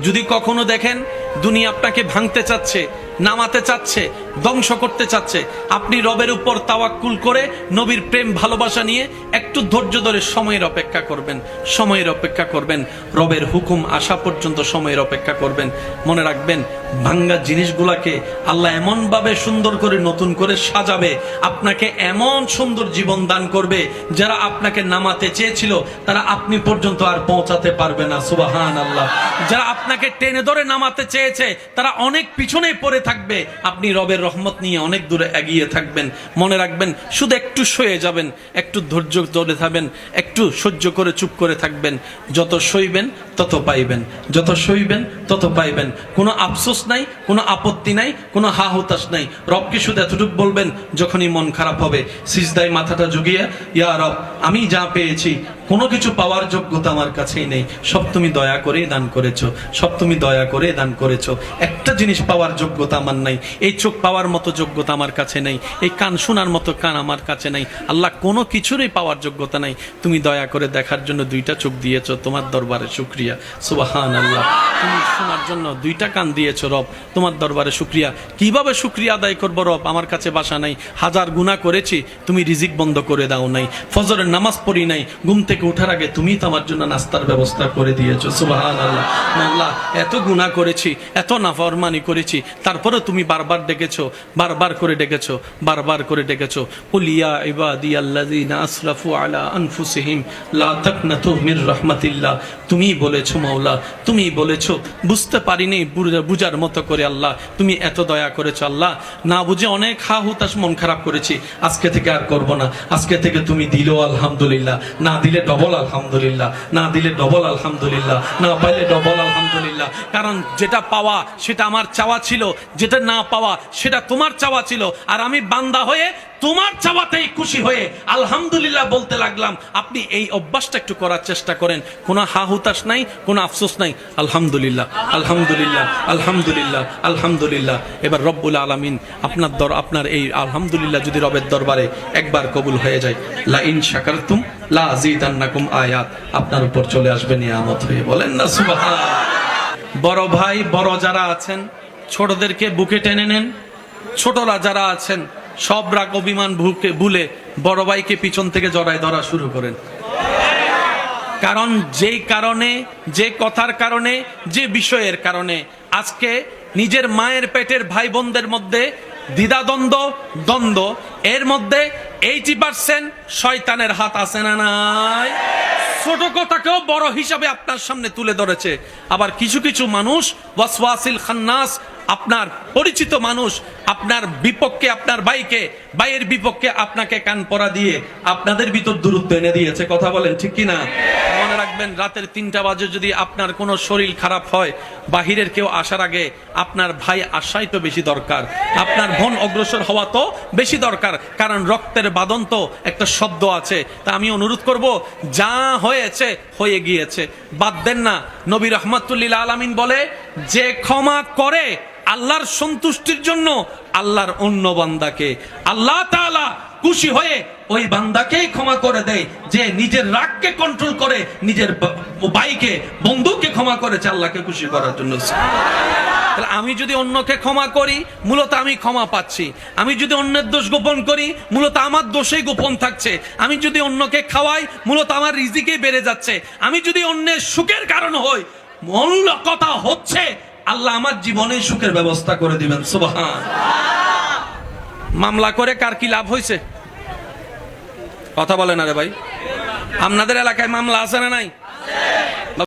যদি কখনো দেখেন দুনিয়া আপনাকে ভাঙতে চাচ্ছে, নামাতে চাচ্ছে, ধ্বংস করতে চাচ্ছে, আপনি রবের উপর তাওয়াক্কুল করে নবীর প্রেম ভালোবাসা নিয়ে একটু ধৈর্য ধরে সময়ের অপেক্ষা করবেন, সময়ের অপেক্ষা করবেন, রবের হুকুম আসা পর্যন্ত সময়ের অপেক্ষা করবেন। মনে রাখবেন, ভাঙ্গা জিনিসগুলাকে আল্লাহ এমন ভাবে সুন্দর করে নতুন করে সাজাবে, আপনাকে এমন সুন্দর জীবন দান করবে, যারা আপনাকে নামাতে চেয়েছিল তারা আপনি পর্যন্ত আর পৌঁছাতে পারবে না। সুবহানাল্লাহ। যারা আপনাকে টেনে ধরে নামাতে চেয়েছে তারা অনেক পিছনে পড়ে থাকবে, আপনি রবের রহমত নিয়ে অনেক দূরে এগিয়ে থাকবেন। মনে রাখবেন, শুধু একটু সয়ে যাবেন, একটু ধৈর্য ধরে থাকবেন, একটু সহ্য করে চুপ করে থাকবেন। যত সইবেন তত পাইবেন, যত সইবেন তত পাইবেন। কোনো আফসোস নাই, কোনো আপত্তি নাই, কোনো হা হুতাশ নাই। রবকে শুধু এতটুকু বলবেন যখনই মন খারাপ হবে, সিজদায় মাথাটা ঝুঁকিয়ে, ইয়া রব, আমি যা পেয়েছি কোনো কিছু পাওয়ার যোগ্যতা আমার কাছেই নেই, সব তুমি দয়া করে দান করেছো, সব তুমি দয়া করে দান করেছো। একটা জিনিস পাওয়ার যোগ্যতা আমার নাই, এই চোখ পাওয়ার মতো যোগ্যতা আমার কাছে নেই, এই কান শোনার মতো কান আমার কাছে নাই। আল্লাহ, কোনো কিছুরই পাওয়ার যোগ্যতা নাই, তুমি দয়া করে দেখার জন্য দুইটা চোখ দিয়েছো, তোমার দরবারে শুকরিয়া। সুবহানাল্লাহ। তুমি শোনার জন্য দুইটা কান দিয়েছো রব, তোমার দরবারে শুকরিয়া। কিভাবে শুকরিয়া আদায় করবো রব? আমার কাছে ভাষা নাই। হাজার গুনাহ করেছি, তুমি রিজিক বন্ধ করে দাও নাই। ফজরের নামাজ পড়ি নাই, ঘুম থেকে উঠার আগে তুমি তো আমার জন্য নাস্তার ব্যবস্থা করে দিয়েছো। সুবহানাল্লাহ। আল্লাহ, এত গুনাহ করেছি, এত নাফরমানি করেছি, তারপরে তুমি বারবার ডেকেছো, বারবার করে ডেকেছো, বারবার করে ডেকেছো। কুল ইয়া ইবাদিয়াল্লাযিনা আসরাফু আলা আনফুসিহিম লা তাকনাতু মির রাহমাতিল্লাহ। তুমি বলেছো মাওলা, তুমি বলেছো, বুঝতে পারিনি বুঝার মতো করে আল্লাহ তুমি এত দয়া করেছো। আল্লাহ, না বুঝে অনেক হা হুতাশ মন খারাপ করেছি, আজকে থেকে আর করব না। আজকে থেকে তুমি দিলো আলহামদুলিল্লাহ, না দিলে ডবল আলহামদুলিল্লাহ, না দিলে ডবল আলহামদুলিল্লাহ, না পাইলে ডবল আলহামদুলিল্লাহ। কারণ যেটা পাওয়া সেটা আমার চাওয়া ছিল, যেটা না পাওয়া সেটা তোমার চাওয়া ছিল, আর আমি বান্দা হয়ে তোমার চাওয়াতেই খুশি হয়ে আলহামদুলিল্লাহ বলতে লাগলাম। আপনি এই অভ্যাসটা একটু করার চেষ্টা করেন, কোনো হা হুতাশ নাই, কোনো আফসোস নাই। আলহামদুলিল্লাহ, আলহামদুলিল্লাহ, আলহামদুলিল্লাহ, আলহামদুলিল্লাহ। এবার রব্বুল আলামিন আপনার এই আলহামদুলিল্লাহ যদি রবের দরবারে একবার কবুল হয়ে যায়, লা ইন শাকারতুম লা আযীদান্নাকুম আয়াত আপনার উপর চলে আসবে নিয়ামত হয়ে। বলেন না সুবহানাল্লাহ। বড় ভাই বড় যারা আছেন, ছোটদেরকে বুকে টেনে নেন। ছোটরা যারা আছেন, সব রাগ অভিমান ভুলে বড় ভাইকে পিছন থেকে জড়ায় ধরা শুরু করেন। কারণ যেই কারণে, যে কথার কারণে, যে বিষয়ের কারণে আজকে নিজের মায়ের পেটের ভাই বোনদের মধ্যে দ্বিধাদ্বন্দ্ব, এর মধ্যে 80% শয়তানের হাত আছে না নাই? ছোট কথাকেও বড় হিসাবে আপনার সামনে তুলে ধরেছে। আবার কিছু কিছু মানুষ ওয়াসওয়াসিল খান্নাস, আপনার পরিচিত মানুষ আপনার বিপক্ষে, আপনার ভাইয়ের বিপক্ষে আপনাকে কান পরা দিয়ে আপনাদের ভিতর দূরত্ব এনে দিয়েছে। কথা বলেন ঠিক কিনা? মনে রাখবেন, রাতের 3টা বাজে যদি আপনার কোনো শরীর খারাপ হয়, বাহিরের কেউ আসার আগে আপনার ভাই আসাই তো বেশি দরকার, আপনার বোন অগ্রসর হওয়া তো বেশি দরকার। কারণ রক্তের বাঁধন তো একটা শব্দ আছে। তা আমি অনুরোধ করব, যা হয়েছে হয়ে গিয়েছে, বাদ দেন না। নবী রাহমাতুল্লিল আলামিন বলে, যে ক্ষমা করে আল্লাহর সন্তুষ্টির জন্য আল্লাহর অন্য বান্দাকে আল্লাহ তাআলা খুশি হয়ে ওই বান্দাকেই ক্ষমা করে দেয়, যে নিজের রাগকে কন্ট্রোল করে, নিজের ভাইকে বন্ধুকে ক্ষমা করেছে আল্লাহকে খুশি করার জন্য। আমি যদি অন্যকে ক্ষমা করি, মূলত আমি ক্ষমা পাচ্ছি। আমি যদি অন্যের দোষ গোপন করি, মূলত আমার দোষেই গোপন থাকছে। আমি যদি অন্যকে খাওয়াই, মূলত আমার রিজিকেই বেড়ে যাচ্ছে। আমি যদি অন্যের সুখের কারণ হই, মূল কথা হচ্ছে আল্লাহ আমার জীবনে সুখের ব্যবস্থা করে দিবেন। সুবহান। মামলা করে কার কি লাভ হয়েছে? কথা বলে না রে ভাই। আপনাদের এলাকায় মামলা আছে না নাই?